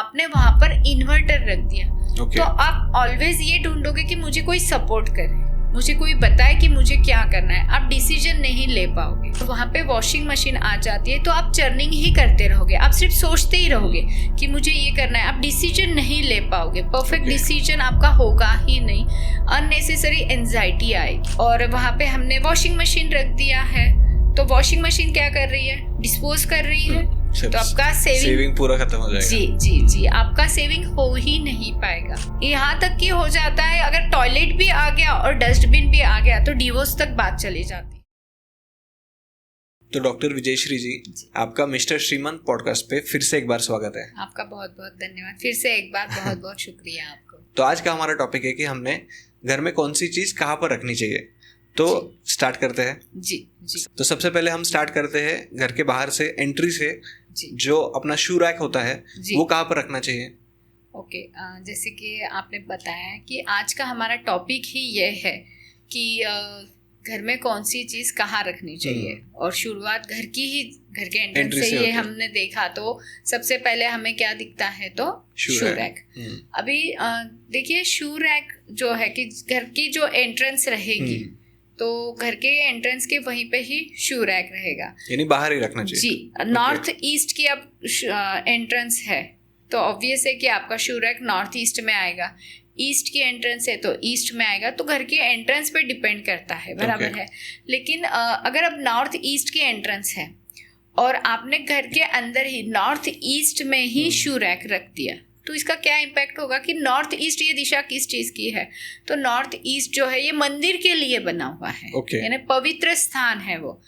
आपने वहां पर इन्वर्टर रख दिया, Okay. तो आप ऑलवेज ये ढूंढोगे कि मुझे कोई सपोर्ट करे, मुझे कोई बताए कि मुझे क्या करना है। आप डिसीजन नहीं ले पाओगे। तो वहाँ पे वॉशिंग मशीन आ जाती है तो आप चर्निंग ही करते रहोगे, आप सिर्फ सोचते ही रहोगे कि मुझे ये करना है। आप डिसीजन नहीं ले पाओगे, परफेक्ट डिसीजन आपका होगा ही नहीं, अननेसेसरी एंजाइटी आएगी। और वहाँ पे हमने वॉशिंग मशीन रख दिया है, तो वॉशिंग मशीन क्या कर रही है, डिस्पोज कर रही है, तो आपका सेविंग पूरा खत्म हो जाएगा। जी जी जी, आपका सेविंग हो ही नहीं पाएगा। यहाँ तक कि हो जाता है अगर टॉयलेट भी आ गया और डस्टबिन भी आ गया तो डिवोर्स तक बात चली जाती है। तो डॉक्टर विजयश्री जी, आपका मिस्टर श्रीमंत पॉडकास्ट पे फिर से एक बार स्वागत है। आपका बहुत बहुत धन्यवाद, फिर से एक बार बहुत बहुत शुक्रिया आपको। तो आज का हमारा टॉपिक है कि हमने घर में कौन सी चीज कहाँ पर रखनी चाहिए। तो स्टार्ट करते हैं। जी जी। तो सबसे पहले हम स्टार्ट करते हैं घर के बाहर से, एंट्री से जी। जो अपना शू रैक होता है वो कहाँ पर रखना चाहिए। ओके, जैसे कि आपने बताया कि आज का हमारा टॉपिक ही ये है कि घर में कौन सी चीज़ कहाँ रखनी चाहिए, और शुरुआत घर के एंट्रेंस से ये हमने देखा तो सबसे पहले हमें क्या दिखता है, तो शू रैक। अभी देखिए शू रैक जो है कि घर की जो एंट्रेंस रहेगी तो घर के एंट्रेंस के वहीं पे ही शू रैक रहेगा, यानी बाहर ही रखना चाहिए। जी। नॉर्थ ईस्ट की अब एंट्रेंस है तो ऑब्वियस है कि आपका शू रैक नॉर्थ ईस्ट में आएगा, ईस्ट की एंट्रेंस है तो ईस्ट में आएगा, तो घर के एंट्रेंस पे डिपेंड करता है, बराबर है। लेकिन अगर अब नॉर्थ ईस्ट की एंट्रेंस है और आपने घर के अंदर ही नॉर्थ ईस्ट में ही शू रैक रख दिया, तो इसका क्या इम्पैक्ट होगा कि नॉर्थ ईस्ट ये दिशा किस चीज़ की है, तो नॉर्थ ईस्ट जो है ये मंदिर के लिए बना हुआ है, यानी पवित्र स्थान है वो।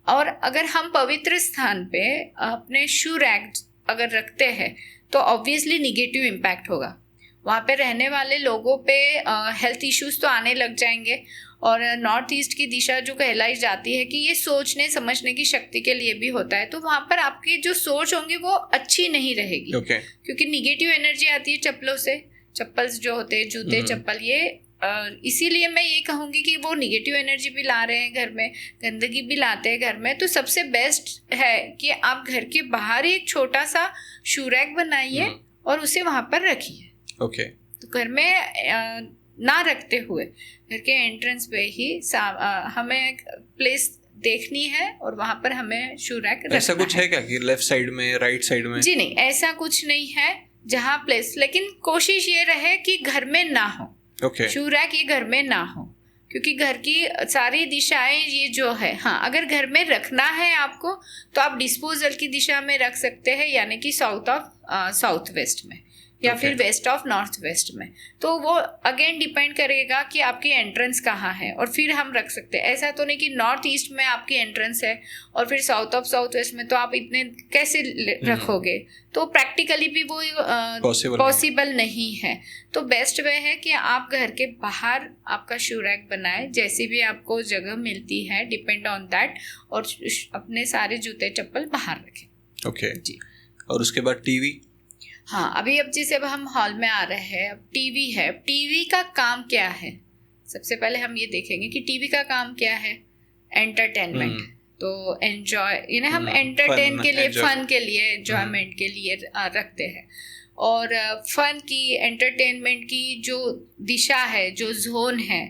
और अगर हम पवित्र स्थान पे अपने शू रैक अगर रखते हैं तो ऑब्वियसली निगेटिव इम्पैक्ट होगा, वहाँ पे रहने वाले लोगों पे हेल्थ इश्यूज तो आने लग जाएंगे। और नॉर्थ ईस्ट की दिशा जो कहलाई जाती है कि ये सोचने समझने की शक्ति के लिए भी होता है, तो वहाँ पर आपकी जो सोच होंगी वो अच्छी नहीं रहेगी, क्योंकि निगेटिव एनर्जी आती है चप्पलों से। चप्पल जो होते हैं, जूते चप्पल, ये इसीलिए मैं ये कहूँगी कि वो निगेटिव एनर्जी भी ला रहे हैं घर में, गंदगी भी लाते हैं घर में। तो सबसे बेस्ट है कि आप घर के बाहर ही एक छोटा सा शू रैक बनाइए और उसे वहाँ पर रखिए। तो घर में ना रखते हुए घर के एंट्रेंस पे ही हमें एक प्लेस देखनी है और वहाँ पर हमें शू रैक रखना है। ऐसा कुछ है क्या कि लेफ्ट साइड में, राइट साइड में? जी नहीं, ऐसा कुछ नहीं है जहाँ प्लेस, लेकिन कोशिश ये रहे कि घर में ना हो शू रैक, ये घर में ना हो, क्योंकि घर की सारी दिशाएं ये जो है, हाँ अगर घर में रखना है आपको तो आप डिस्पोजल की दिशा में रख सकते हैं, यानी कि साउथ वेस्ट में या फिर वेस्ट ऑफ नॉर्थ वेस्ट में। तो वो अगेन डिपेंड करेगा कि आपकी एंट्रेंस कहाँ है और फिर हम रख सकते हैं। ऐसा तो नहीं कि नॉर्थ ईस्ट में आपकी एंट्रेंस है और फिर साउथ ऑफ साउथ वेस्ट में, तो आप इतने कैसे रखोगे, तो प्रैक्टिकली भी वो पॉसिबल नहीं है। तो बेस्ट वे है कि आप घर के बाहर आपका शू रैक बनाए, जैसी भी आपको जगह मिलती है, डिपेंड ऑन दैट, और अपने सारे जूते चप्पल बाहर रखें। जी। और उसके बाद टीवी। हाँ, अब जैसे अब हम हॉल में आ रहे हैं, अब टीवी है, टीवी का काम क्या है, सबसे पहले हम ये देखेंगे कि टीवी का काम क्या है, एंटरटेनमेंट। तो एंजॉय, यानी हम एंटरटेन के लिए, फन के लिए, एंजॉयमेंट के लिए रखते हैं। और फन की, एंटरटेनमेंट की जो दिशा है, जो जोन है,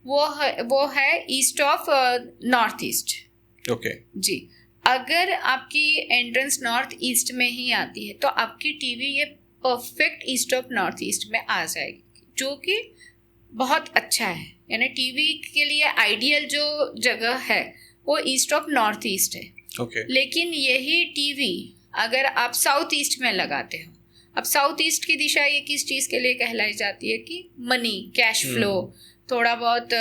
वो है ईस्ट ऑफ नॉर्थ ईस्ट। जी। अगर आपकी एंट्रेंस नॉर्थ ईस्ट में ही आती है तो आपकी टीवी ये perfect east of north east में आ जाएगी, जो कि बहुत अच्छा है। यानी टीवी के लिए आइडियल जो जगह है वो ईस्ट ऑफ नॉर्थ ईस्ट है। लेकिन यही टीवी अगर आप साउथ ईस्ट में लगाते हो, अब साउथ ईस्ट की दिशा ये किस चीज़ के लिए कहलाई जाती है कि मनी, कैश फ्लो, थोड़ा बहुत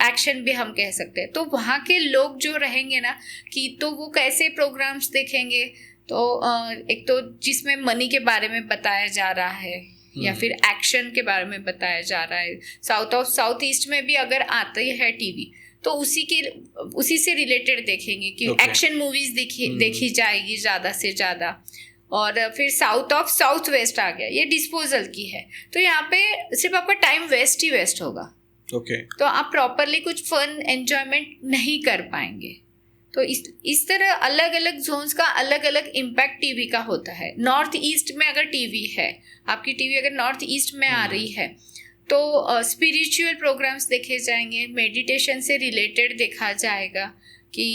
एक्शन भी हम कह सकते हैं। तो वहाँ के लोग जो रहेंगे ना, कि तो वो कैसे प्रोग्राम्स देखेंगे, तो एक तो जिसमें मनी के बारे में बताया जा रहा है या फिर एक्शन के बारे में बताया जा रहा है। साउथ ईस्ट में भी अगर आती है टीवी तो उसी से रिलेटेड देखेंगे कि एक्शन मूवीज देखी जाएगी ज़्यादा से ज़्यादा। और फिर साउथ ऑफ साउथ वेस्ट आ गया, ये डिस्पोजल की है, तो यहाँ पे सिर्फ आपका टाइम वेस्ट ही वेस्ट होगा। तो आप प्रॉपरली कुछ फन एंजॉयमेंट नहीं कर पाएंगे। तो इस तरह अलग अलग जोन्स का अलग अलग इम्पैक्ट टीवी का होता है। नॉर्थ ईस्ट में अगर टीवी है, आपकी टीवी अगर नॉर्थ ईस्ट में आ रही है, तो स्पिरिचुअल प्रोग्राम्स देखे जाएंगे, मेडिटेशन से रिलेटेड देखा जाएगा कि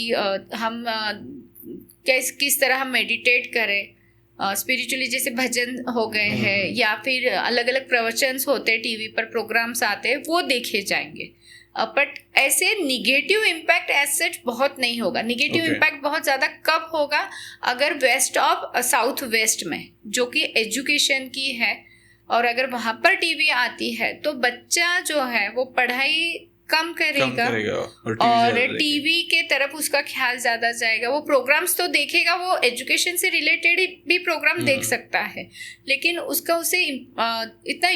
हम किस तरह हम मेडिटेट करें, स्पिरिचुअली जैसे भजन हो गए हैं या फिर अलग अलग प्रवचन्स होते हैं, टीवी पर प्रोग्राम्स आते हैं, वो देखे जाएंगे। बट ऐसे निगेटिव इम्पैक्ट एज सच बहुत नहीं होगा। निगेटिव इम्पैक्ट बहुत ज़्यादा कब होगा? अगर वेस्ट ऑफ साउथ वेस्ट में, जो कि एजुकेशन की है, और अगर वहाँ पर टीवी आती है तो बच्चा जो है वो पढ़ाई कम करेगा और टीवी के तरफ उसका ख्याल ज़्यादा जाएगा। वो प्रोग्राम्स तो देखेगा, वो एजुकेशन से रिलेटेड भी प्रोग्राम देख सकता है, लेकिन उसका उसे इतना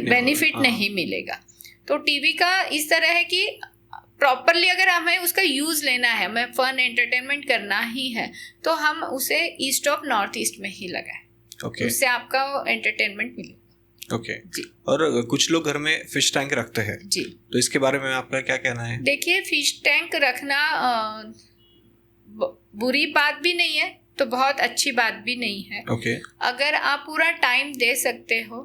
बेनिफिट नहीं मिलेगा। तो टीवी का इस तरह है कि प्रॉपरली अगर हमें उसका यूज़ लेना है, हमें फन एंटरटेनमेंट करना ही है, तो हम उसे ईस्ट ऑफ नॉर्थ ईस्ट में ही लगाएं। उससे आपका एंटरटेनमेंट मिलेगा। जी। और कुछ लोग घर में फिश टैंक रखते हैं जी, तो इसके बारे में आपका क्या कहना है? देखिए, फिश टैंक रखना बुरी बात भी नहीं है तो बहुत अच्छी बात भी नहीं है। अगर आप पूरा टाइम दे सकते हो,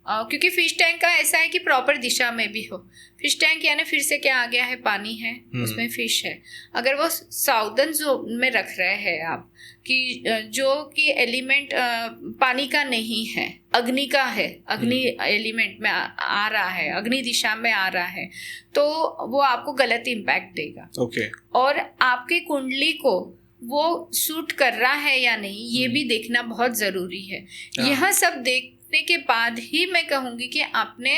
क्योंकि फिश टैंक का ऐसा है कि प्रॉपर दिशा में भी हो। फिश टैंक यानी फिर से क्या आ गया है, पानी है, उसमें फिश है। अगर वो साउदर्न जोन में रख रहे हैं आप, कि जो कि एलिमेंट पानी का नहीं है, अग्नि का है, अग्नि एलिमेंट में आ रहा है, अग्नि दिशा में आ रहा है, तो वो आपको गलत इम्पैक्ट देगा। और आपकी कुंडली को वो सूट कर रहा है या नहीं, ये भी देखना बहुत ज़रूरी है। यह सब देखने के बाद ही मैं कहूँगी कि आपने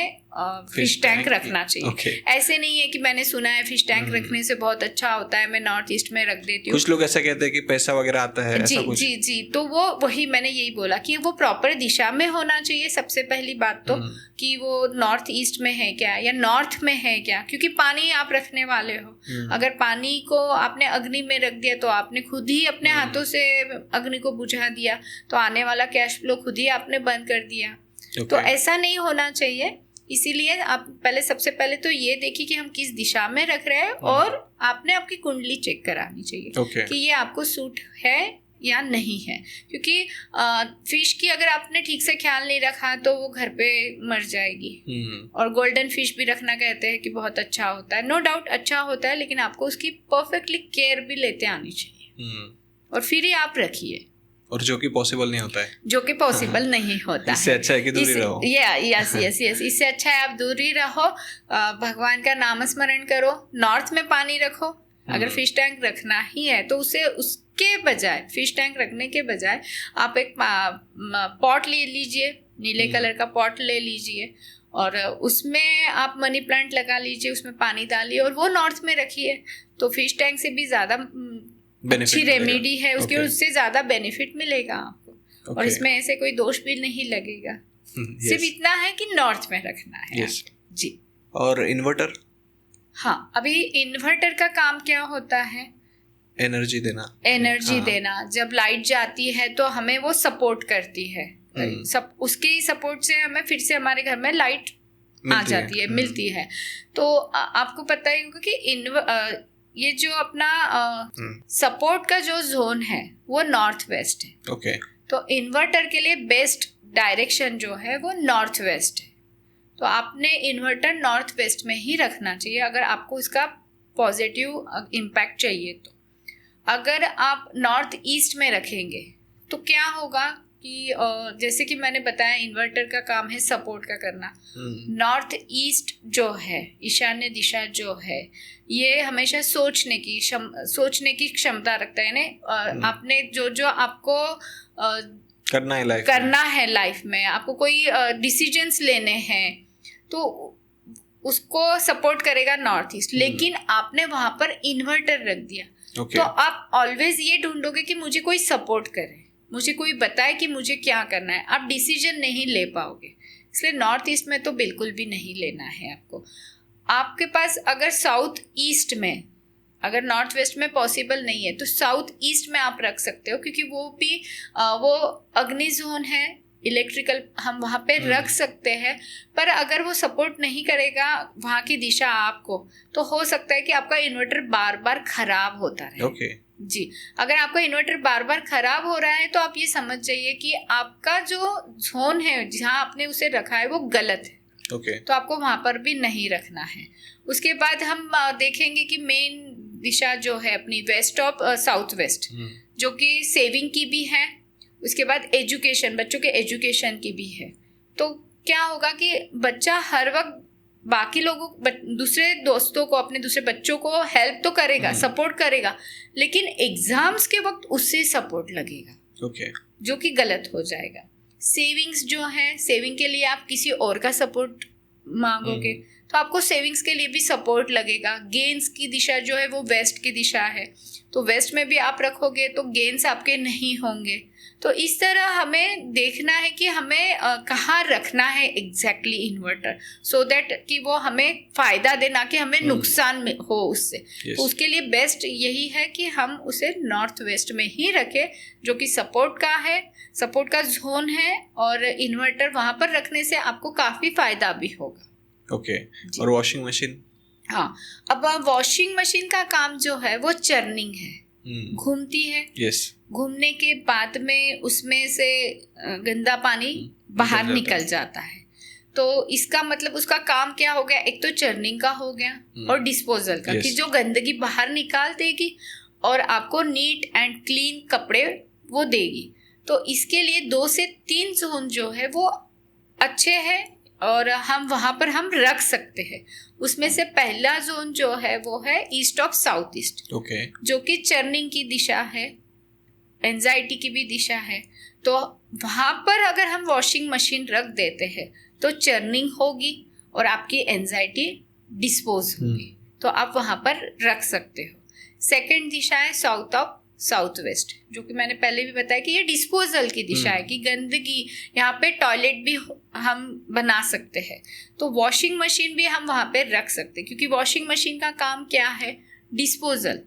फिश टैंक रखना चाहिए। ऐसे नहीं है कि मैंने सुना है फिश टैंक रखने से बहुत अच्छा होता है, मैं नॉर्थ ईस्ट में रख देती हूँ। कुछ लोग ऐसा कहते हैं कि पैसा वगैरह आता है। जी कुछ। जी तो वही मैंने यही बोला कि वो प्रॉपर दिशा में होना चाहिए। सबसे पहली बात तो कि वो नॉर्थ ईस्ट में है क्या या नॉर्थ में है क्या, क्योंकि पानी आप रखने वाले हो। अगर पानी को आपने अग्नि में रख दिया तो आपने खुद ही अपने हाथों से अग्नि को बुझा दिया, तो आने वाला कैश फ्लो खुद ही आपने बंद कर दिया। तो ऐसा नहीं होना चाहिए। इसीलिए आप सबसे पहले तो ये देखिए कि हम किस दिशा में रख रहे हैं, और आपने आपकी कुंडली चेक करानी चाहिए कि ये आपको सूट है या नहीं है। क्योंकि फिश की अगर आपने ठीक से ख्याल नहीं रखा तो वो घर पे मर जाएगी। और गोल्डन फिश भी रखना कहते हैं कि बहुत अच्छा होता है, नो डाउट अच्छा होता है, लेकिन आपको उसकी परफेक्टली केयर भी लेते आनी चाहिए, और फिर ही आप रखिए। और जो कि पॉसिबल नहीं होता है, जो कि पॉसिबल नहीं होता इससे अच्छा है कि दूर ही रहो। यस इससे अच्छा है आप दूर ही रहो, भगवान का नाम स्मरण करो, नॉर्थ में पानी रखो। अगर फिश टैंक रखना ही है तो उसके बजाय, फिश टैंक रखने के बजाय आप एक पॉट ले लीजिए, नीले कलर का पॉट ले लीजिए, और उसमें आप मनी प्लांट लगा लीजिए, उसमें पानी डालिए और वो नॉर्थ में रखिए। तो फिश टैंक से भी ज़्यादा अच्छी रेमेडी है उसकी, उससे ज़्यादा बेनिफिट मिलेगा आपको। और इसमें ऐसे कोई दोष भी नहीं लगेगा। सिर्फ इतना है कि नॉर्थ में रखना है। जी। और इन्वर्टर? हाँ, अभी इन्वर्टर का काम क्या होता है? एनर्जी देना। जब लाइट जाती है तो हमें वो सपोर्ट करती है। उसके सपोर्ट से हमें फिर से हमारे घर में लाइट आ जाती है, मिलती है। तो आपको पता ही होगा कि ये जो अपना सपोर्ट का जो जोन है वो नॉर्थ वेस्ट है। तो इन्वर्टर के लिए बेस्ट डायरेक्शन जो है वो नॉर्थ वेस्ट है। तो आपने इन्वर्टर नॉर्थ वेस्ट में ही रखना चाहिए अगर आपको इसका पॉजिटिव इम्पैक्ट चाहिए। तो अगर आप नॉर्थ ईस्ट में रखेंगे तो क्या होगा कि जैसे कि मैंने बताया, इन्वर्टर का काम है सपोर्ट का करना। नॉर्थ ईस्ट जो है, ईशान्य दिशा जो है, ये हमेशा सोचने की क्षमता रखता है। यानी आपने जो आपको करना है लाइफ में, आपको कोई डिसीजंस लेने हैं तो उसको सपोर्ट करेगा नॉर्थ ईस्ट। लेकिन आपने वहां पर इन्वर्टर रख दिया तो आप ऑलवेज ये ढूंढोगे कि मुझे कोई सपोर्ट करे, मुझे कोई बताए कि मुझे क्या करना है। आप डिसीजन नहीं ले पाओगे। इसलिए नॉर्थ ईस्ट में तो बिल्कुल भी नहीं लेना है आपको। आपके पास अगर साउथ ईस्ट में, अगर नॉर्थ वेस्ट में पॉसिबल नहीं है तो साउथ ईस्ट में आप रख सकते हो, क्योंकि वो भी वो अग्नि जोन है, इलेक्ट्रिकल, हम वहाँ पे रख सकते हैं। पर अगर वो सपोर्ट नहीं करेगा वहाँ की दिशा आपको, तो हो सकता है कि आपका इन्वर्टर बार बार खराब होता रहे। जी, अगर आपका इन्वर्टर बार बार खराब हो रहा है तो आप ये समझ जाइए कि आपका जो जोन है जहाँ आपने उसे रखा है वो गलत है। तो आपको वहां पर भी नहीं रखना है। उसके बाद हम देखेंगे कि मेन दिशा जो है अपनी वेस्ट ऑफ साउथ वेस्ट, जो कि सेविंग की भी है, उसके बाद एजुकेशन, बच्चों के एजुकेशन की भी है। तो क्या होगा कि बच्चा हर वक्त बाकी लोगों, दूसरे दोस्तों को, अपने दूसरे बच्चों को हेल्प तो करेगा, सपोर्ट करेगा, लेकिन एग्जाम्स के वक्त उससे सपोर्ट लगेगा, जो कि गलत हो जाएगा। सेविंग्स जो है, सेविंग के लिए आप किसी और का सपोर्ट मांगोगे तो आपको सेविंग्स के लिए भी सपोर्ट लगेगा। गेन्स की दिशा जो है वो वेस्ट की दिशा है, तो वेस्ट में भी आप रखोगे तो गेन्स आपके नहीं होंगे। तो इस तरह हमें देखना है कि हमें कहाँ रखना है एग्जैक्टली इन्वर्टर, सो दैट कि वो हमें फायदा दे, ना कि हमें नुकसान में हो उससे। तो उसके लिए बेस्ट यही है कि हम उसे नॉर्थ वेस्ट में ही रखें, जो कि सपोर्ट का जोन है, और इन्वर्टर वहां पर रखने से आपको काफी फायदा भी होगा। और वॉशिंग मशीन? हाँ, अब वॉशिंग मशीन का काम जो है वो चर्निंग है, घूमती है। घूमने के बाद में उसमें से गंदा पानी बाहर निकल जाता है। तो इसका मतलब उसका काम क्या हो गया, एक तो चर्निंग का हो गया और डिस्पोजल का, कि जो गंदगी बाहर निकाल देगी और आपको नीट एंड क्लीन कपड़े वो देगी। तो इसके लिए 2 से 3 जोन जो है वो अच्छे हैं और हम वहां पर हम रख सकते हैं। उसमें से पहला जोन जो है वो है ईस्ट ऑफ साउथ ईस्ट, जो कि चर्निंग की दिशा है, एंजाइटी की भी दिशा है। तो वहां पर अगर हम वॉशिंग मशीन रख देते हैं तो चर्निंग होगी और आपकी एंजाइटी डिस्पोज होगी, तो आप वहां पर रख सकते हो। सेकंड दिशा है साउथ ऑफ साउथ वेस्ट, जो कि मैंने पहले भी बताया कि ये डिस्पोजल की दिशा है, कि गंदगी, यहाँ पे टॉयलेट भी हम बना सकते हैं, तो वॉशिंग मशीन भी हम वहाँ पे रख सकते हैं, क्योंकि वॉशिंग मशीन का काम क्या है, डिस्पोजल।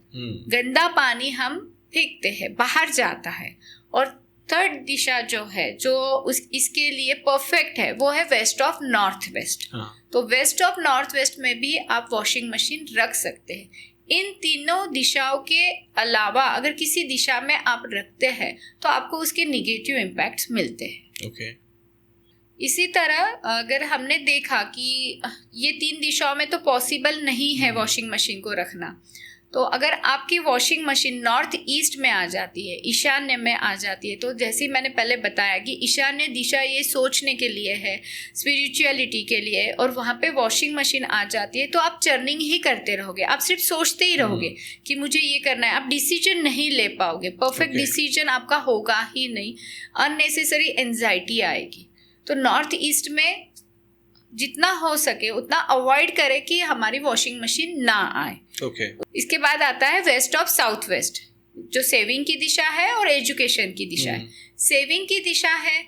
गंदा पानी हम फेंकते हैं, बाहर जाता है। और थर्ड दिशा जो है, जो इसके लिए परफेक्ट है, वो है वेस्ट ऑफ नॉर्थ वेस्ट। तो वेस्ट ऑफ नॉर्थ वेस्ट में भी आप वॉशिंग मशीन रख सकते हैं। इन तीनों दिशाओं के अलावा अगर किसी दिशा में आप रखते हैं तो आपको उसके निगेटिव इम्पैक्ट्स मिलते हैं। इसी तरह अगर हमने देखा कि ये 3 दिशाओं में तो पॉसिबल नहीं है वॉशिंग मशीन को रखना, तो अगर आपकी वॉशिंग मशीन नॉर्थ ईस्ट में आ जाती है, ईशान्य में आ जाती है, तो जैसे ही मैंने पहले बताया कि ईशान्य दिशा ये सोचने के लिए है, स्पिरिचुअलिटी के लिए, और वहाँ पे वॉशिंग मशीन आ जाती है तो आप चर्निंग ही करते रहोगे, आप सिर्फ सोचते ही रहोगे कि मुझे ये करना है। आप डिसीजन नहीं ले पाओगे, परफेक्ट डिसीजन आपका होगा ही नहीं, अननेसेसरी एंजाइटी आएगी। तो नॉर्थ ईस्ट में जितना हो सके उतना अवॉइड करें कि हमारी वॉशिंग मशीन ना आए। इसके बाद आता है वेस्ट ऑफ साउथ वेस्ट, जो सेविंग की दिशा है और एजुकेशन की दिशा है। सेविंग की दिशा है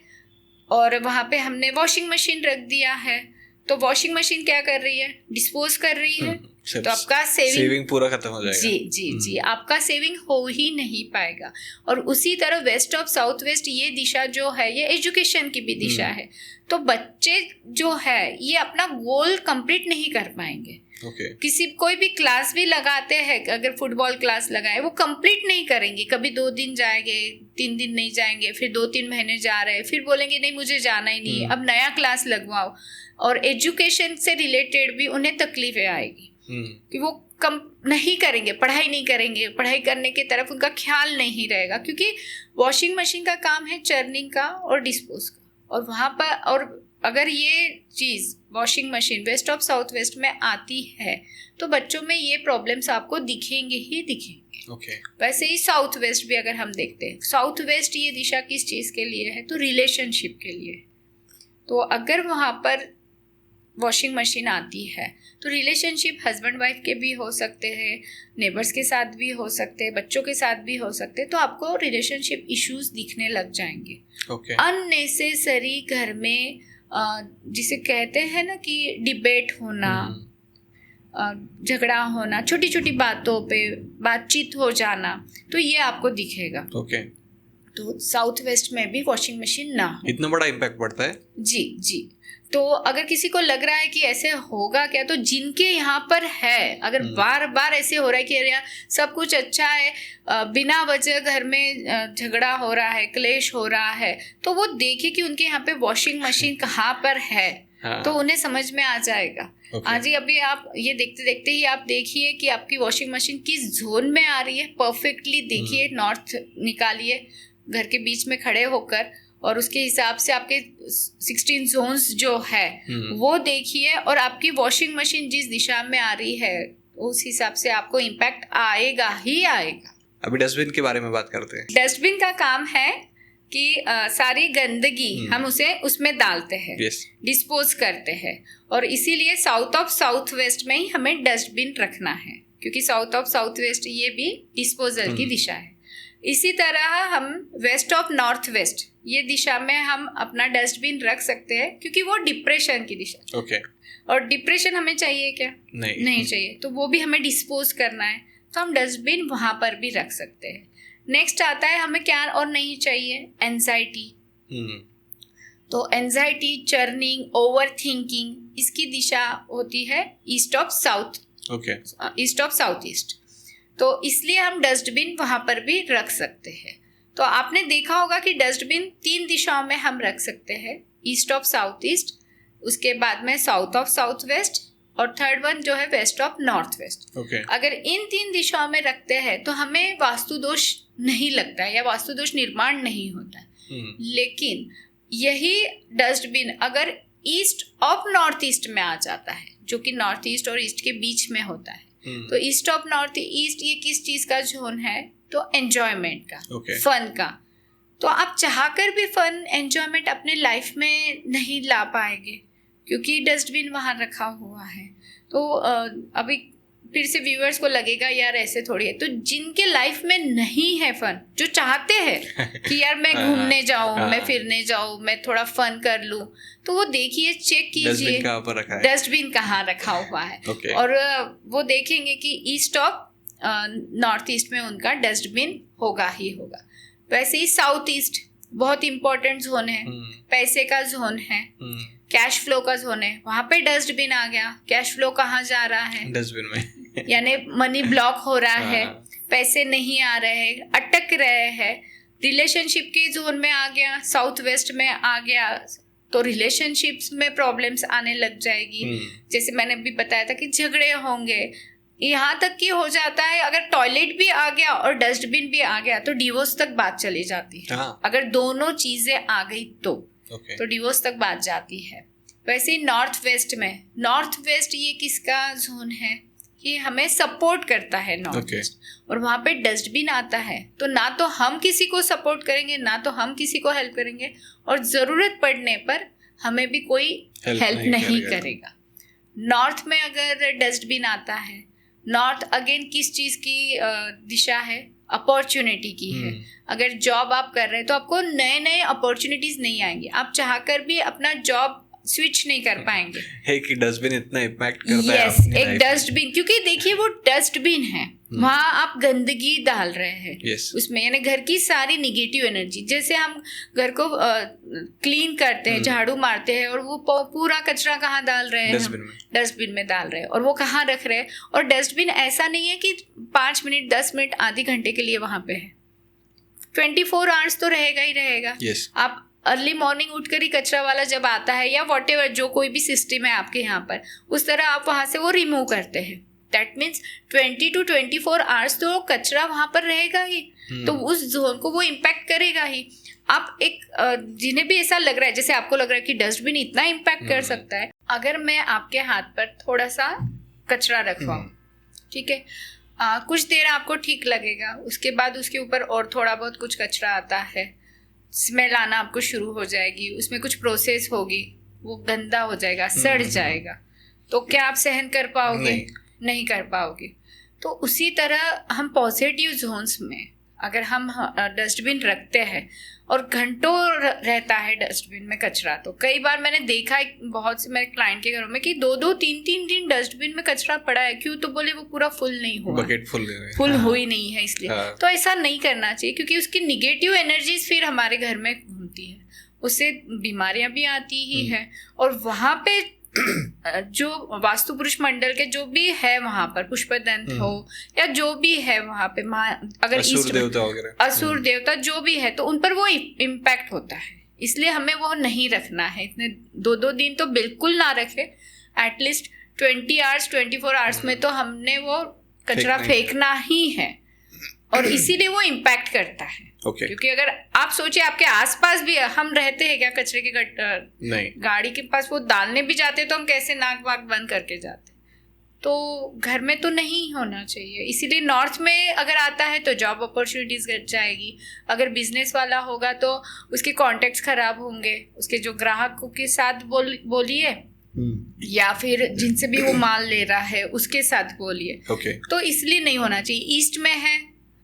और वहां पे हमने वॉशिंग मशीन रख दिया है, तो वॉशिंग मशीन क्या कर रही है, डिस्पोज कर रही है, तो आपका सेविंग पूरा खत्म हो जाएगा। जी, आपका सेविंग हो ही नहीं पाएगा। और उसी तरह वेस्ट ऑफ साउथ वेस्ट ये दिशा जो है ये एजुकेशन की भी दिशा है, तो बच्चे जो है ये अपना गोल कंप्लीट नहीं कर पाएंगे। कोई भी क्लास भी लगाते हैं, अगर फुटबॉल क्लास लगाए, वो कंप्लीट नहीं करेंगे। कभी 2 दिन जाएंगे, 3 दिन नहीं जाएंगे, फिर 2-3 महीने जा रहे हैं, फिर बोलेंगे नहीं मुझे जाना ही नहीं है, अब नया क्लास लगवाओ। और एजुकेशन से रिलेटेड भी उन्हें तकलीफें आएगी कि वो नहीं करेंगे, पढ़ाई नहीं करेंगे, पढ़ाई करने की तरफ उनका ख्याल नहीं रहेगा, क्योंकि वॉशिंग मशीन का काम है चर्निंग का और डिस्पोज का। और वहाँ पर, और अगर ये चीज़ washing machine west of south west में आती है तो बच्चों में ये प्रॉब्लम्स आपको दिखेंगे ही दिखेंगे। वैसे ही साउथ वेस्ट भी अगर हम देखते हैं, साउथ वेस्ट ये दिशा किस चीज़ के लिए है, तो रिलेशनशिप के लिए। तो अगर वहाँ पर वॉशिंग मशीन आती है तो रिलेशनशिप हस्बैंड वाइफ के भी हो सकते हैं, नेबर्स के साथ भी हो सकते हैं, बच्चों के साथ भी हो सकते हैं, तो आपको रिलेशनशिप इश्यूज दिखने लग जाएंगे। अननेसेसरी घर में जिसे कहते हैं ना कि डिबेट होना, झगड़ा होना, छोटी छोटी बातों पे बातचीत हो जाना, तो ये आपको दिखेगा। तो साउथ वेस्ट में भी वॉशिंग मशीन ना हो। इतना बड़ा इम्पैक्ट पड़ता है? जी। तो अगर किसी को लग रहा है कि ऐसे होगा क्या, तो जिनके यहाँ पर है, अगर बार बार ऐसे हो रहा है कि अरे यार सब कुछ अच्छा है, बिना वजह घर में झगड़ा हो रहा है, क्लेश हो रहा है, तो वो देखे कि उनके यहाँ पे वॉशिंग मशीन कहाँ पर है। हाँ। तो उन्हें समझ में आ जाएगा। आज ही अभी आप ये देखते देखते ही आप देखिए कि आपकी वॉशिंग मशीन किस जोन में आ रही है, परफेक्टली देखिए, नॉर्थ निकालिए घर के बीच में खड़े होकर, और उसके हिसाब से आपके 16 जोन्स जो है वो देखिए, और आपकी वॉशिंग मशीन जिस दिशा में आ रही है उस हिसाब से आपको इम्पैक्ट आएगा ही आएगा। अभी डस्टबिन के बारे में बात करते हैं। डस्टबिन का काम है कि सारी गंदगी हम उसे उसमें डालते हैं, डिस्पोज करते हैं, और इसीलिए साउथ वेस्ट में ही हमें डस्टबिन रखना है, क्योंकि साउथ वेस्ट ये भी डिस्पोजल की दिशा है। इसी तरह हम वेस्ट ऑफ नॉर्थ वेस्ट ये दिशा में हम अपना डस्टबिन रख सकते हैं, क्योंकि वो डिप्रेशन की दिशा। ओके। और डिप्रेशन हमें चाहिए क्या? नहीं चाहिए, तो वो भी हमें डिस्पोज करना है, तो हम डस्टबिन वहां पर भी रख सकते हैं। नेक्स्ट आता है हमें क्या और नहीं चाहिए, एंजाइटी। तो एंजाइटी, चर्निंग, ओवर थिंकिंग, इसकी दिशा होती है east of south, east of south east. तो इसलिए हम डस्टबिन वहां पर भी रख सकते हैं। तो आपने देखा होगा कि डस्टबिन 3 दिशाओं में हम रख सकते हैं, ईस्ट ऑफ साउथ ईस्ट, उसके बाद में साउथ ऑफ साउथ वेस्ट, और थर्ड वन जो है वेस्ट ऑफ नॉर्थ वेस्ट। अगर इन 3 दिशाओं में रखते हैं तो हमें वास्तु दोष नहीं लगता है या वास्तु दोष निर्माण नहीं होता है। लेकिन यही डस्टबिन अगर ईस्ट ऑफ नॉर्थ ईस्ट में आ जाता है, जो कि नॉर्थ ईस्ट और ईस्ट के बीच में होता है, तो ईस्ट ऑफ नॉर्थ ईस्ट ये किस चीज का जोन है, तो एंजॉयमेंट का, फन का। तो आप चाहकर भी फन एंजॉयमेंट अपने लाइफ में नहीं ला पाएंगे, क्योंकि डस्टबिन वहां रखा हुआ है। तो अभी फिर से व्यूअर्स को लगेगा यार ऐसे थोड़ी है, तो जिनके लाइफ में नहीं है फन, जो चाहते हैं कि यार मैं घूमने जाऊं, मैं फिरने जाऊं, मैं थोड़ा फन कर लूं, तो वो देखिए, चेक कीजिए डस्टबिन कहाँ रखा हुआ है। और वो देखेंगे कि ईस्ट ऑफ नॉर्थ ईस्ट में उनका डस्टबिन होगा ही होगा। वैसे ही साउथ ईस्ट बहुत इंपॉर्टेंट जोन है, पैसे का जोन है, कैश फ्लो का जोन है, वहां पे डस्टबिन आ गया। कैश फ्लो कहाँ जा रहा है, डस्टबिन में यानी मनी ब्लॉक हो रहा है, पैसे नहीं आ रहे हैं, अटक रहे हैं। रिलेशनशिप के जोन में आ गया, साउथ वेस्ट में आ गया, तो रिलेशनशिप्स में प्रॉब्लम्स आने लग जाएगी। जैसे मैंने भी बताया था कि झगड़े होंगे, यहाँ तक कि हो जाता है अगर टॉयलेट भी आ गया और डस्टबिन भी आ गया तो डिवोर्स तक बात चली जाती है। अगर दोनों चीजें आ गई तो डिवोर्स तक बात जाती है। वैसे ही नॉर्थ वेस्ट ये किसका जोन है, ये हमें सपोर्ट करता है नॉर्थ वेस्ट, और वहाँ पे डस्टबिन आता है, तो ना तो हम किसी को सपोर्ट करेंगे, ना तो हम किसी को हेल्प करेंगे, और ज़रूरत पड़ने पर हमें भी कोई हेल्प नहीं करेगा। नॉर्थ में अगर डस्टबिन आता है, नॉर्थ अगेन किस चीज़ की दिशा है, अपॉर्चुनिटी की है। अगर जॉब आप कर रहे हैं तो आपको नए नए अपॉर्चुनिटीज नहीं आएंगे, आप चाहकर भी अपना जॉब स्विच नहीं कर पाएंगे। एक डस्टबिन इतना इम्पैक्ट करता है एक डस्टबिन, क्योंकि देखिए वो डस्टबिन है, वहां आप गंदगी डाल रहे हैं उसमें, यानी घर की सारी निगेटिव एनर्जी। जैसे हम घर को क्लीन करते हैं, झाड़ू मारते हैं, और वो पूरा कचरा कहाँ डाल रहे हैं, डस्टबिन में डाल रहे हैं, और वो कहाँ रख रहे हैं। और डस्टबिन ऐसा नहीं है कि 5 मिनट 10 मिनट आधे घंटे के लिए वहां पे है, 24 आवर्स तो रहेगा ही रहेगा। आप अर्ली मॉर्निंग उठकर ही कचरा वाला जब आता है, या व्हाटएवर जो कोई भी सिस्टम है आपके यहाँ पर, उस तरह आप वहाँ से वो रिमूव करते हैं। दैट मीन्स 20 to 24 आवर्स तो कचरा वहाँ पर रहेगा ही, तो उस जोन को वो इम्पैक्ट करेगा ही। आप एक जिन्हें भी ऐसा लग रहा है, जैसे आपको लग रहा है कि डस्टबिन इतना इम्पैक्ट कर सकता है, अगर मैं आपके हाथ पर थोड़ा सा कचरा रखवाऊँ, ठीक है, कुछ देर आपको ठीक लगेगा, उसके बाद उसके ऊपर और थोड़ा बहुत कुछ कचरा आता है, स्मेल आना आपको शुरू हो जाएगी, उसमें कुछ प्रोसेस होगी, वो गंदा हो जाएगा, सड़ जाएगा, तो क्या आप सहन कर पाओगे? नहीं कर पाओगे। तो उसी तरह हम पॉजिटिव जोन्स में अगर हम डस्टबिन रखते हैं और घंटों रहता है डस्टबिन में कचरा, तो कई बार मैंने देखा है बहुत से मेरे क्लाइंट के घरों में कि 2-2 3-3 दिन डस्टबिन में कचरा पड़ा है। क्यों? तो बोले वो पूरा फुल नहीं हुआ, बकेट फुल हुई नहीं है इसलिए। तो ऐसा नहीं करना चाहिए, क्योंकि उसकी निगेटिव एनर्जीज फिर हमारे घर में घूमती है, उससे बीमारियां भी आती ही है। और वहाँ पे जो वास्तु पुरुष मंडल के जो भी है वहां पर पुष्पदंत हो या जो भी है वहां पे, अगर असुर देवता जो भी है, तो उन पर वो इम्पैक्ट होता है। इसलिए हमें वो नहीं रखना है, इतने 2-2 दिन तो बिल्कुल ना रखे। एटलीस्ट 20 आवर्स 24 आवर्स में तो हमने वो कचरा फेंकना ही है, और इसीलिए वो इम्पैक्ट करता है। क्योंकि अगर आप सोचिए आपके आसपास भी हम रहते हैं क्या कचरे के गट्टर, नहीं, गाड़ी के पास वो डालने भी जाते तो हम कैसे नाक वाक बंद करके जाते, तो घर में तो नहीं होना चाहिए। इसीलिए नॉर्थ में अगर आता है तो जॉब अपॉर्चुनिटीज घट जाएगी। अगर बिजनेस वाला होगा तो उसके कॉन्टेक्ट्स खराब होंगे, उसके जो ग्राहकों के साथ बोलिए या फिर जिनसे भी वो माल ले रहा है उसके साथ बोलिए। तो इसलिए नहीं होना चाहिए। ईस्ट में है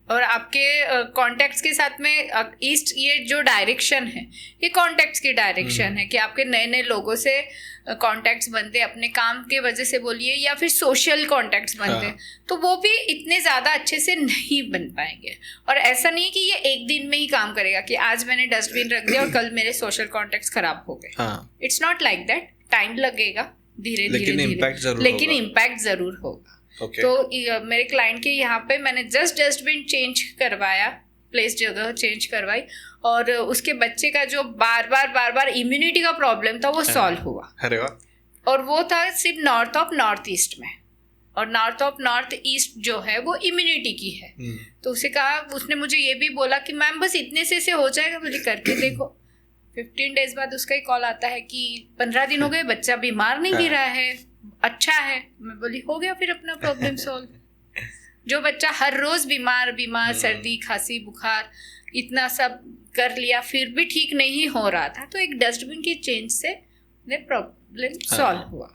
और आपके कॉन्टैक्ट्स के साथ में ईस्ट, ये जो डायरेक्शन है ये कॉन्टैक्ट्स की डायरेक्शन है कि आपके नए नए लोगों से कॉन्टैक्ट्स बनते, अपने काम के वजह से बोलिए या फिर सोशल कॉन्टैक्ट्स बनते, तो वो भी इतने ज़्यादा अच्छे से नहीं बन पाएंगे। और ऐसा नहीं है कि ये एक दिन में ही काम करेगा कि आज मैंने डस्टबिन रख दिया और कल मेरे सोशल कॉन्टैक्ट्स खराब हो गए। It's not like that, time लगेगा, धीरे धीरे, लेकिन इम्पैक्ट ज़रूर होगा। तो मेरे क्लाइंट के यहाँ पे मैंने जस्ट डस्टबिन चेंज करवाया, प्लेस जगह चेंज करवाई, और उसके बच्चे का जो बार बार इम्यूनिटी का प्रॉब्लम था वो सॉल्व हुआ। अरे वाह। और वो था सिर्फ नॉर्थ ऑफ नॉर्थ ईस्ट में, और नॉर्थ ऑफ नॉर्थ ईस्ट जो है वो इम्यूनिटी की है। तो उसे कहा, उसने मुझे ये भी बोला कि मैम बस इतने से हो जाएगा, मुझे करके देखो। 15 डेज बाद उसका ही कॉल आता है कि 15 दिन हो गए, बच्चा बीमार नहीं गिरा है, अच्छा है। मैं बोली हो गया फिर अपना प्रॉब्लम सॉल्व। जो बच्चा हर रोज बीमार सर्दी खांसी बुखार इतना सब कर लिया फिर भी ठीक नहीं हो रहा था, तो एक डस्टबिन की चेंज से प्रॉब्लम सॉल्व हुआ।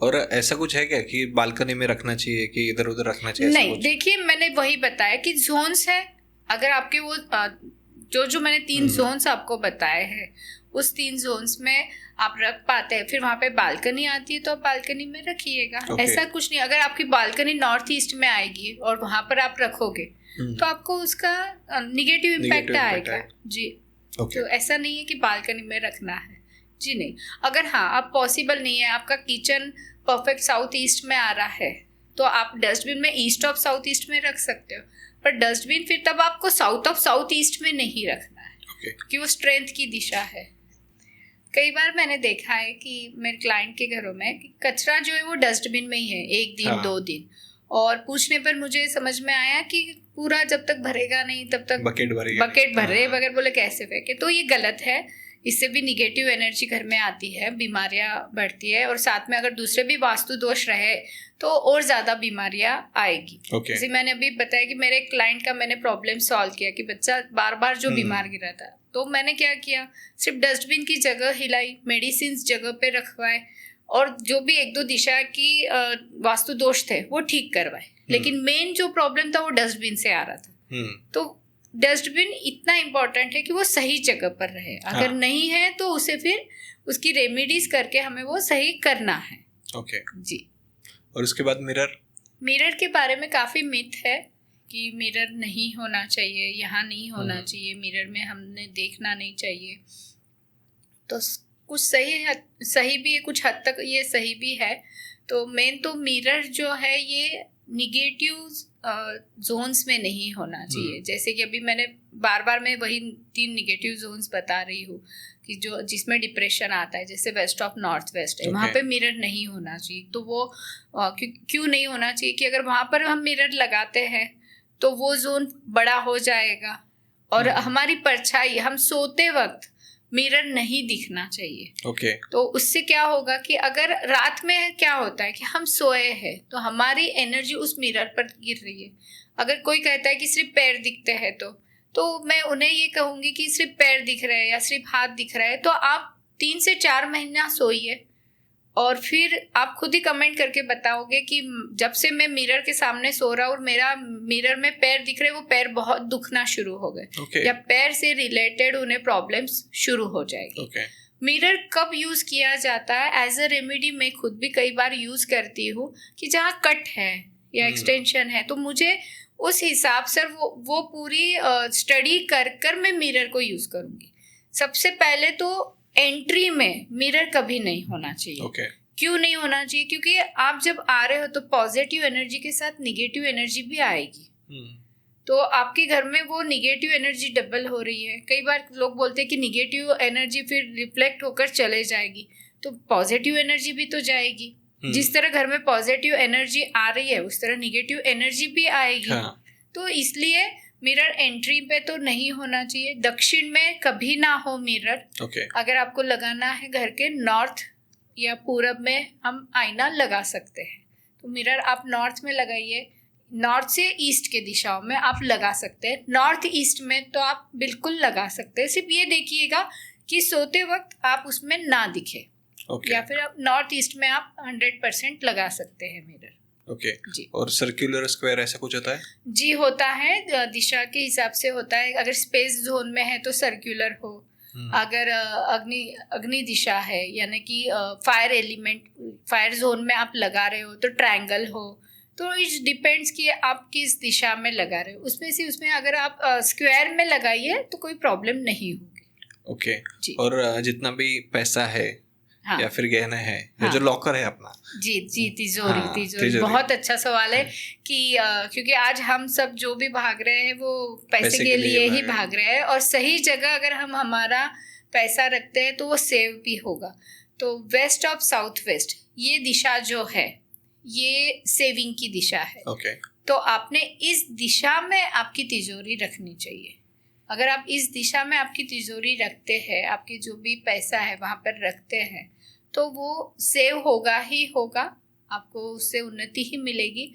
और ऐसा कुछ है क्या कि बालकनी में रखना चाहिए कि इधर उधर रखना चाहिए? नहीं, देखिए मैंने वही बताया कि जोन्स है। अगर आपके वो जो मैंने 3 जोन्स आपको बताए हैं, उस 3 जोन्स में आप रख पाते हैं, फिर वहाँ पे बालकनी आती है तो आप बालकनी में रखिएगा। ऐसा कुछ नहीं, अगर आपकी बालकनी नॉर्थ ईस्ट में आएगी और वहाँ पर आप रखोगे तो आपको उसका निगेटिव इम्पैक्ट आएगा जी। तो ऐसा नहीं है कि बालकनी में रखना है जी, नहीं। अगर आप पॉसिबल नहीं है, आपका किचन परफेक्ट साउथ ईस्ट में आ रहा है, तो आप डस्टबिन में ईस्ट ऑफ साउथ ईस्ट में रख सकते हो, पर डस्टबिन फिर तब आपको साउथ ऑफ साउथ ईस्ट में नहीं रखना है, क्योंकि वो स्ट्रेंथ की दिशा है। कई बार मैंने देखा है कि मेरे क्लाइंट के घरों में कचरा जो है वो डस्टबिन में ही है 1 दिन 2 दिन, और पूछने पर मुझे समझ में आया कि पूरा जब तक भरेगा नहीं तब तक बकेट भरे बगैर बोले कैसे फेंके। तो ये गलत है, इससे भी निगेटिव एनर्जी घर में आती है, बीमारियां बढ़ती है, और साथ में अगर दूसरे भी वास्तु दोष रहे तो और ज़्यादा बीमारियां आएगी। जैसे मैंने अभी बताया कि मेरे क्लाइंट का मैंने प्रॉब्लम सॉल्व किया कि बच्चा बार बार जो बीमार गिरा था, तो मैंने क्या किया, सिर्फ डस्टबिन की जगह हिलाई, मेडिसिन जगह पे रखवाए, और जो भी 1-2 दिशा की वास्तु दोष थे वो ठीक करवाए। लेकिन मेन जो प्रॉब्लम था वो डस्टबिन से आ रहा था। तो डस्टबिन इतना इम्पोर्टेंट है कि वो सही जगह पर रहे। अगर नहीं है तो उसे फिर उसकी रेमेडीज करके हमें वो सही करना है। जी। और उसके बाद मिरर के बारे में काफ़ी मिथ है कि मिरर नहीं होना चाहिए, यहाँ नहीं होना चाहिए, मिरर में हमने देखना नहीं चाहिए। तो कुछ सही भी है, कुछ हद तक ये सही भी है। तो मेन तो मिरर जो है ये निगेटिव जोन्स में नहीं होना चाहिए। जैसे कि अभी मैंने बार मैं वही 3 निगेटिव जोन्स बता रही हूँ कि जो जिसमें डिप्रेशन आता है, जैसे वेस्ट ऑफ नॉर्थ वेस्ट है, वहाँ पे मिरर नहीं होना चाहिए। तो वो क्यों नहीं होना चाहिए कि अगर वहाँ पर हम मिरर लगाते हैं तो वो जोन बड़ा हो जाएगा, और हमारी परछाई, हम सोते वक्त मिरर नहीं दिखना चाहिए। तो उससे क्या होगा कि अगर रात में क्या होता है कि हम सोए हैं तो हमारी एनर्जी उस मिरर पर गिर रही है। अगर कोई कहता है कि सिर्फ पैर दिखते हैं तो मैं उन्हें ये कहूँगी कि सिर्फ पैर दिख रहे हैं या सिर्फ हाथ दिख रहा है, तो आप 3 से 4 महीना सोइए, और फिर आप खुद ही कमेंट करके बताओगे कि जब से मैं मिरर के सामने सो रहा हूँ और मेरा मिरर में पैर दिख रहे, वो पैर बहुत दुखना शुरू हो गए, या पैर से रिलेटेड उन्हें प्रॉब्लम्स शुरू हो जाएगी। मिरर कब यूज किया जाता है? एज अ रेमेडी मैं खुद भी कई बार यूज करती हूँ कि जहाँ कट है या एक्सटेंशन है, तो मुझे उस हिसाब से वो पूरी स्टडी कर मैं मिरर को यूज करूँगी। सबसे पहले तो एंट्री में मिरर कभी नहीं होना चाहिए। क्यों नहीं होना चाहिए? क्योंकि आप जब आ रहे हो तो पॉजिटिव एनर्जी के साथ निगेटिव एनर्जी भी आएगी, तो आपके घर में वो निगेटिव एनर्जी डबल हो रही है। कई बार लोग बोलते हैं कि निगेटिव एनर्जी फिर रिफ्लेक्ट होकर चले जाएगी, तो पॉजिटिव एनर्जी भी तो जाएगी। जिस तरह घर में पॉजिटिव एनर्जी आ रही है उस तरह निगेटिव एनर्जी भी आएगी। तो इसलिए मिरर एंट्री पे तो नहीं होना चाहिए। दक्षिण में कभी ना हो मिरर। अगर आपको लगाना है घर के नॉर्थ या पूरब में हम आईना लगा सकते हैं, तो मिरर आप नॉर्थ में लगाइए। नॉर्थ से ईस्ट के दिशाओं में आप लगा सकते हैं। नॉर्थ ईस्ट में तो आप बिल्कुल लगा सकते हैं। सिर्फ ये देखिएगा कि सोते वक्त आप उसमें ना दिखे, या फिर आप नॉर्थ ईस्ट में आप 100% लगा सकते हैं मिरर। जी। और सर्कुलर स्क्वायर ऐसा कुछ होता है? जी होता है, दिशा के हिसाब से होता है। अगर स्पेस जोन में है तो सर्कुलर हो, अगर अग्नि दिशा है यानी कि फायर एलिमेंट, फायर जोन में आप लगा रहे हो तो ट्रायंगल हो। तो इट डिपेंड्स कि आप किस दिशा में लगा रहे हो। उसमें अगर आप स्क्वायर में लगाइए तो कोई प्रॉब्लम नहीं होगी। और जितना भी पैसा है या फिर गहने हैं, जो लॉकर है अपना, जी तिजोरी बहुत अच्छा सवाल है कि क्योंकि आज हम सब जो भी भाग रहे हैं वो पैसे के लिए ही भाग रहे हैं, और सही जगह अगर हम हमारा पैसा रखते हैं तो वो सेव भी होगा। तो वेस्ट ऑफ साउथ वेस्ट ये दिशा जो है ये सेविंग की दिशा है। तो आपने इस दिशा में आपकी तिजोरी रखनी चाहिए। अगर आप इस दिशा में आपकी तिजोरी रखते हैं, आपकी जो भी पैसा है वहाँ पर रखते हैं, तो वो सेव होगा ही होगा, आपको उससे उन्नति ही मिलेगी।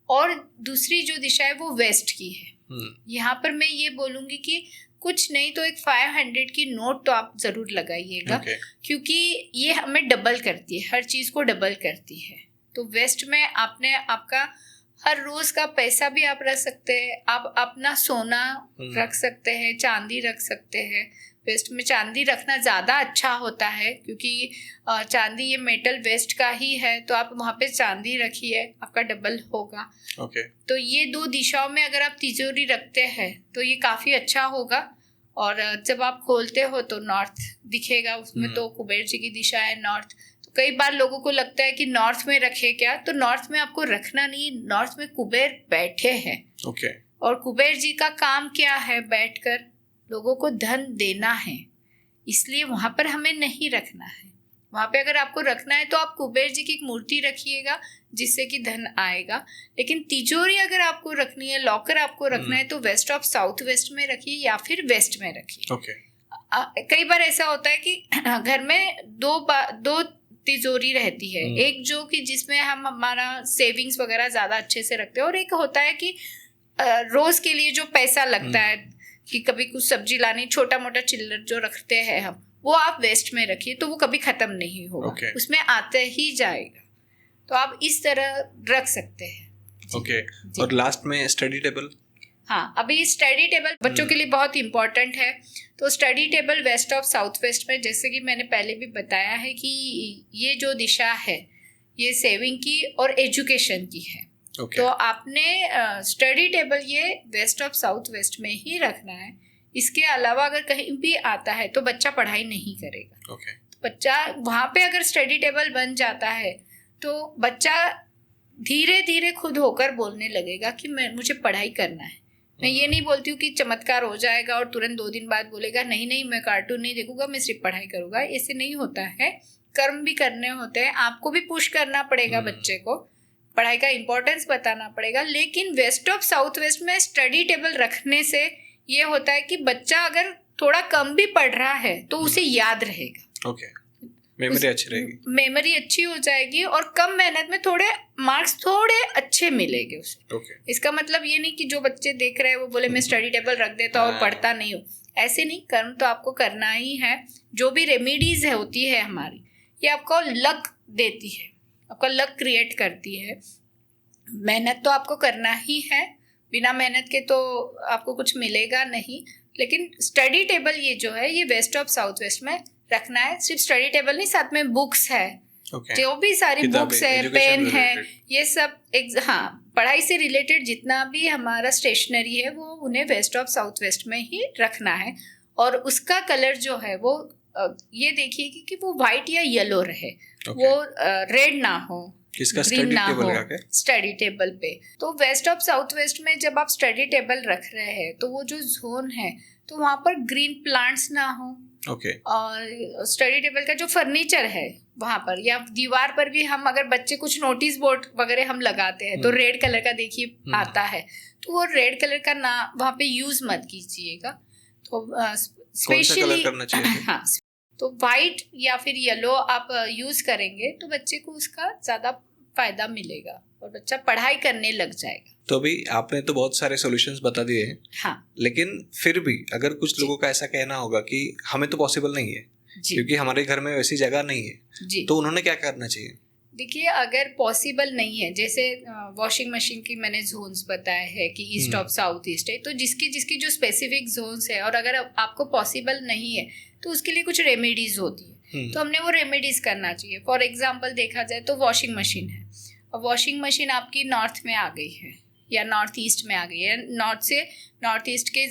और दूसरी जो दिशा है वो वेस्ट की है। यहाँ पर मैं ये बोलूँगी कि कुछ नहीं तो एक 500 की नोट तो आप ज़रूर लगाइएगा, क्योंकि ये हमें डबल करती है, हर चीज़ को डबल करती है। तो वेस्ट में आपने आपका हर रोज का पैसा भी आप रख सकते हैं, आप अपना सोना रख सकते हैं, चांदी रख सकते हैं। वेस्ट में चांदी रखना ज़्यादा अच्छा होता है, क्योंकि चांदी ये मेटल वेस्ट का ही है, तो आप वहाँ पे चांदी रखिए, आपका डबल होगा। तो ये दो दिशाओं में अगर आप तिजोरी रखते हैं तो ये काफ़ी अच्छा होगा। और जब आप खोलते हो तो नॉर्थ दिखेगा उसमें, तो कुबेर जी की दिशा है नॉर्थ। कई बार लोगों को लगता है कि नॉर्थ में रखे क्या, तो नॉर्थ में आपको रखना नहीं, नॉर्थ में कुबेर बैठे हैं। और कुबेर जी का काम क्या है? बैठकर लोगों को धन देना है, इसलिए वहां पर हमें नहीं रखना है। वहां पे अगर आपको रखना है तो आप कुबेर जी की एक मूर्ति रखिएगा जिससे कि धन आएगा। लेकिन तिजोरी अगर आपको रखनी है, लॉकर आपको रखना है, तो वेस्ट ऑफ साउथ वेस्ट में रखिए या फिर वेस्ट में रखिए। कई बार ऐसा होता है कि घर में दो तिजोरी रहती है, एक जो कि जिसमें हम हमारा सेविंग्स वगैरह ज्यादा अच्छे से रखते हैं, और एक होता है कि रोज के लिए जो पैसा लगता है कि कभी कुछ सब्जी लानी, छोटा मोटा चिल्लर जो रखते हैं हम, वो आप वेस्ट में रखिए, तो वो कभी खत्म नहीं होगा। उसमें आते ही जाएगा। तो आप इस तरह रख सकते हैं। और लास्ट में स्टडी टेबल। हाँ, अभी स्टडी टेबल बच्चों के लिए बहुत इम्पोर्टेंट है। तो study table west of south west में, जैसे कि मैंने पहले भी बताया है कि ये जो दिशा है ये सेविंग की और एजुकेशन की है। तो आपने स्टडी टेबल ये वेस्ट ऑफ साउथ वेस्ट में ही रखना है। इसके अलावा अगर कहीं भी आता है तो बच्चा पढ़ाई नहीं करेगा। तो बच्चा वहाँ पे अगर स्टडी टेबल बन जाता है तो बच्चा धीरे धीरे खुद होकर बोलने लगेगा कि मुझे पढ़ाई करना है। मैं ये नहीं बोलती हूँ कि चमत्कार हो जाएगा और तुरंत 2 दिन बाद बोलेगा नहीं मैं कार्टून नहीं देखूंगा, मैं सिर्फ पढ़ाई करूंगा। ऐसे नहीं होता है, कर्म भी करने होते हैं, आपको भी पुश करना पड़ेगा, बच्चे को पढ़ाई का इम्पोर्टेंस बताना पड़ेगा। लेकिन वेस्ट ऑफ साउथ वेस्ट में स्टडी टेबल रखने से ये होता है कि बच्चा अगर थोड़ा कम भी पढ़ रहा है तो उसे याद रहेगा। मेमोरी अच्छी रहेगी, मेमोरी अच्छी हो जाएगी और कम मेहनत में थोड़े मार्क्स थोड़े अच्छे मिलेंगे उसे। इसका मतलब ये नहीं कि जो बच्चे देख रहे हैं वो बोले मैं स्टडी टेबल रख देता और पढ़ता नहीं हूँ। ऐसे नहीं, कर्म तो आपको करना ही है। जो भी रेमेडीज होती है हमारी, ये आपको लक देती है, आपका लक क्रिएट करती है। मेहनत तो आपको करना ही है, बिना मेहनत के तो आपको कुछ मिलेगा नहीं। लेकिन स्टडी टेबल ये जो है ये वेस्ट ऑफ साउथ वेस्ट में रखना है। सिर्फ स्टडी टेबल नहीं, साथ में बुक्स है, जो भी सारी बुक्स है, पेन है, ये सब हाँ, पढ़ाई से रिलेटेड जितना भी हमारा स्टेशनरी है वो उन्हें वेस्ट ऑफ साउथ वेस्ट में ही रखना है। और उसका कलर जो है वो ये देखिए कि वो वाइट या येलो रहे, वो रेड ना हो, किसका ग्रीन ना हो स्टडी टेबल पे। तो वेस्ट ऑफ साउथ वेस्ट में जब आप स्टडी टेबल रख रहे हैं तो वो जो जोन है तो वहाँ पर ग्रीन प्लांट्स ना हो। और स्टडी टेबल का जो फर्नीचर है वहाँ पर या दीवार पर भी हम अगर बच्चे कुछ नोटिस बोर्ड वगैरह हम लगाते हैं तो रेड कलर का देखिए आता है, तो वो रेड कलर का ना वहाँ पे यूज मत कीजिएगा। तो स्पेशली हाँ, तो वाइट या फिर येलो आप यूज करेंगे तो बच्चे को उसका ज्यादा फायदा मिलेगा और बच्चा पढ़ाई करने लग जाएगा। तो अभी आपने तो बहुत सारे सॉल्यूशंस बता दिए हैं, हाँ, लेकिन फिर भी अगर कुछ लोगों का ऐसा कहना होगा कि हमें तो पॉसिबल नहीं है क्योंकि हमारे घर में वैसी जगह नहीं है, तो उन्होंने क्या करना चाहिए? देखिए, अगर पॉसिबल नहीं है, जैसे वॉशिंग मशीन की मैंने जोन्स बताया है कि ईस्ट ऑफ साउथ ईस्ट है, तो जिसकी जो स्पेसिफिक जोन्स है और अगर आपको पॉसिबल नहीं है तो उसके लिए कुछ रेमेडीज होती है, तो हमने वो रेमेडीज करना चाहिए। फॉर एग्जाम्पल देखा जाए तो वॉशिंग मशीन है और वॉशिंग मशीन आपकी नॉर्थ में आ गई है या नॉर्थ ईस्ट में आ गई है, नॉर्थ से नॉर्थ ईस्ट के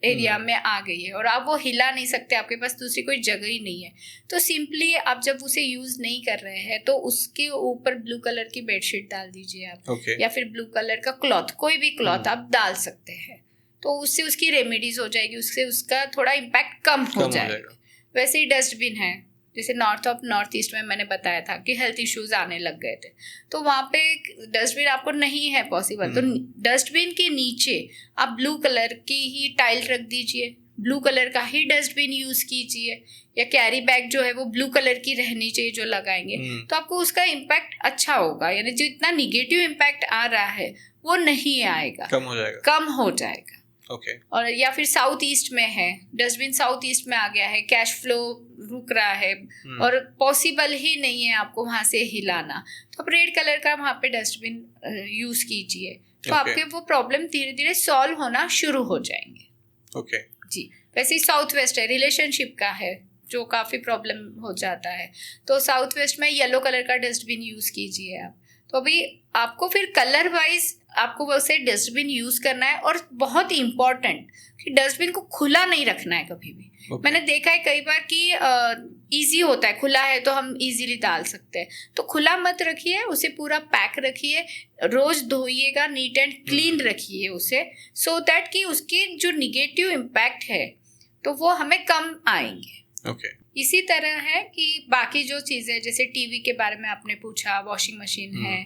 एरिया में आ गई है और आप वो हिला नहीं सकते, आपके पास दूसरी कोई जगह ही नहीं है, तो सिंपली आप जब उसे यूज नहीं कर रहे हैं तो उसके ऊपर ब्लू कलर की बेडशीट डाल दीजिए आप, या फिर ब्लू कलर का क्लॉथ, कोई भी क्लॉथ आप डाल सकते हैं, तो उससे उसकी रेमेडीज हो जाएगी, उससे उसका थोड़ा इम्पैक्ट कम हो जाएगा। वैसे ही डस्टबिन है, जैसे नॉर्थ ईस्ट में मैंने बताया था कि हेल्थ इश्यूज आने लग गए थे, तो वहाँ पे डस्टबिन आपको नहीं है पॉसिबल, तो डस्टबिन के नीचे आप ब्लू कलर की ही टाइल रख दीजिए, ब्लू कलर का ही डस्टबिन यूज कीजिए, या कैरी बैग जो है वो ब्लू कलर की रहनी चाहिए जो लगाएंगे, तो आपको उसका इम्पैक्ट अच्छा होगा, यानी जो इतना निगेटिव इम्पैक्ट आ रहा है वो नहीं आएगा, कम हो जाएगा। और या फिर साउथ ईस्ट में है डस्टबिन, साउथ ईस्ट में आ गया है, कैश फ्लो रुक रहा है और पॉसिबल ही नहीं है आपको वहां से हिलाना, तो आप रेड कलर का वहां पे डस्टबिन यूज कीजिए, तो आपके वो प्रॉब्लम धीरे धीरे सॉल्व होना शुरू हो जाएंगे। जी, वैसे ही साउथ वेस्ट है, रिलेशनशिप का है जो काफी प्रॉब्लम हो जाता है, तो साउथ वेस्ट में येलो कलर का डस्टबिन यूज कीजिए आप। तो अभी आपको फिर कलर वाइज आपको वैसे डस्टबिन यूज करना है, और बहुत ही इम्पोर्टेंट कि डस्टबिन को खुला नहीं रखना है कभी भी। मैंने देखा है कई बार कि इजी होता है, खुला है तो हम इजीली डाल सकते हैं, तो खुला मत रखिए, उसे पूरा पैक रखिए, रोज धोइएगा, नीट एंड क्लीन रखिए उसे, सो दैट कि उसके जो निगेटिव इम्पैक्ट है तो वो हमें कम आएंगे। इसी तरह है कि बाकी जो चीज़ें, जैसे टीवी के बारे में आपने पूछा, वॉशिंग मशीन है,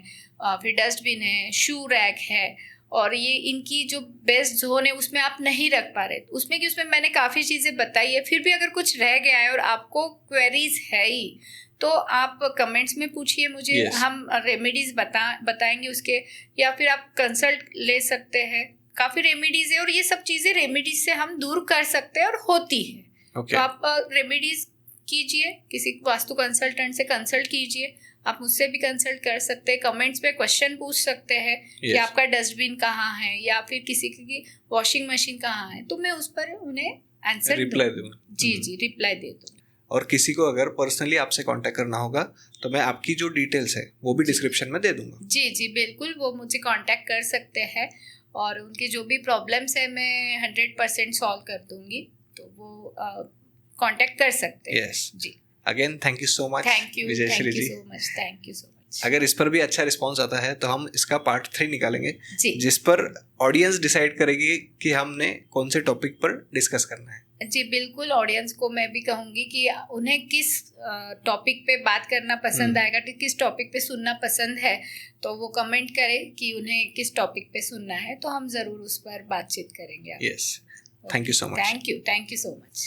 फिर डस्टबिन है, शू रैक है, और ये इनकी जो बेस्ट जोन है उसमें आप नहीं रख पा रहे, उसमें कि उसमें मैंने काफ़ी चीज़ें बताई है, फिर भी अगर कुछ रह गया है और आपको क्वेरीज है ही तो आप कमेंट्स में पूछिए मुझे, हम रेमेडीज बताएंगे उसके, या फिर आप कंसल्ट ले सकते हैं, काफ़ी रेमेडीज है और ये सब चीज़ें रेमेडीज से हम दूर कर सकते हैं और होती है। तो आप रेमेडीज कीजिए, किसी वास्तु कंसल्टेंट से कंसल्ट कीजिए, आप मुझसे भी कंसल्ट कर सकते हैं, कमेंट्स पे क्वेश्चन पूछ सकते हैं कि आपका डस्टबिन कहाँ है या फिर किसी की वॉशिंग मशीन कहाँ है, तो मैं उस पर उन्हें आंसर रिप्लाई दूँ। जी रिप्लाई दे दूँ। और किसी को अगर पर्सनली आपसे कांटेक्ट करना होगा तो मैं आपकी जो डिटेल्स है वो भी डिस्क्रिप्शन में दे दूंगा। जी बिल्कुल, वो मुझे कांटेक्ट कर सकते हैं और उनकी जो भी प्रॉब्लम्स है मैं 100% सॉल्व कर दूंगी, तो वो कांटेक्ट कर सकते हैं। जी, again thank you so much. Thank you so much. अगर इस पर भी अच्छा रिस्पांस आता है तो हम इसका पार्ट 3 निकालेंगे, जिस पर ऑडियंस डिसाइड करेगी कि हमने कौन से टॉपिक पर डिस्कस करना है। जी बिल्कुल, ऑडियंस को मैं भी कहूँगी कि उन्हें किस टॉपिक पे बात करना पसंद आएगा, किस टॉपिक पे सुनना पसंद है, तो वो कमेंट करें कि उन्हें किस टॉपिक पे सुनना है, तो हम ज़रूर उस पर बातचीत करेंगे। Yes, thank you so much. Thank you so much.